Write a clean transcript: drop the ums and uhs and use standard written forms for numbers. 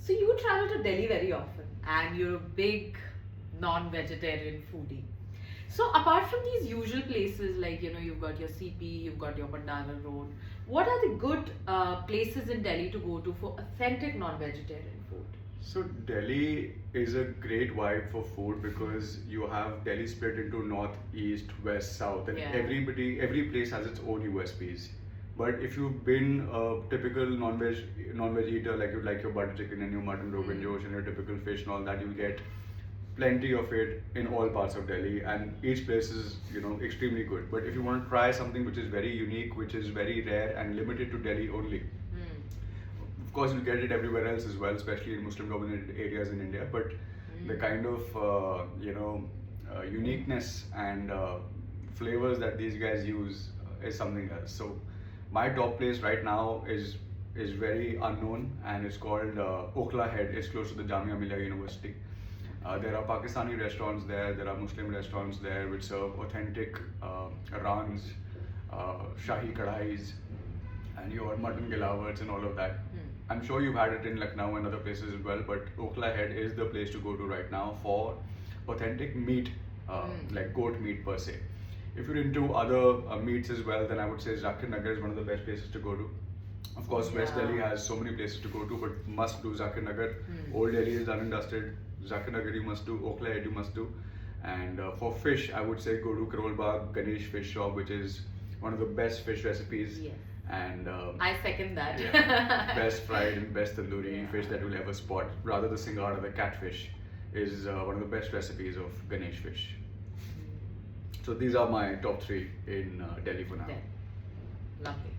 So you travel to Delhi very often and you're a big non-vegetarian foodie. So apart from these usual places like you've got your CP, you've got your Pandara Road, what are the good places in Delhi to go to for authentic non-vegetarian food? So Delhi is a great vibe for food because you have Delhi split into north, east, west, south, and Yeah. every place has its own USPs. But if you've been a typical non-veg eater, like you like your butter chicken and your mutton rogan josh and your typical fish and all that, you'll get plenty of it in all parts of Delhi, and each place is extremely good. But if you want to try something which is very unique, which is very rare and limited to Delhi only, of course you'll get it everywhere else as well, especially in Muslim dominated areas in India. But the kind of uniqueness and flavors that these guys use is something else. So my top place right now is very unknown, and it's called Okhla Head. It's close to the Jamia Millia University. There are Pakistani restaurants there, there are Muslim restaurants there which serve authentic raans, shahi kadhais, and your mutton gilawats and all of that. I'm sure you've had it in Lucknow and other places as well, but Okhla Head is the place to go to right now for authentic meat, like goat meat per se. If you're into other meats as well, then I would say Zakir Nagar is one of the best places to go to. Of course, West Delhi has so many places to go to, but must do Zakir Nagar. Old Delhi is done and dusted. Zakir Nagar you must do, Okhla Head you must do. And for fish, I would say go to Karol Bagh Ganesh Fish Shop, which is one of the best fish recipes. Yes. And I second that. best fried and best tandoori fish that you'll ever spot. Rather the singara, the catfish, is one of the best recipes of Ganesh fish. So these are my top three in Delhi for now. Lovely.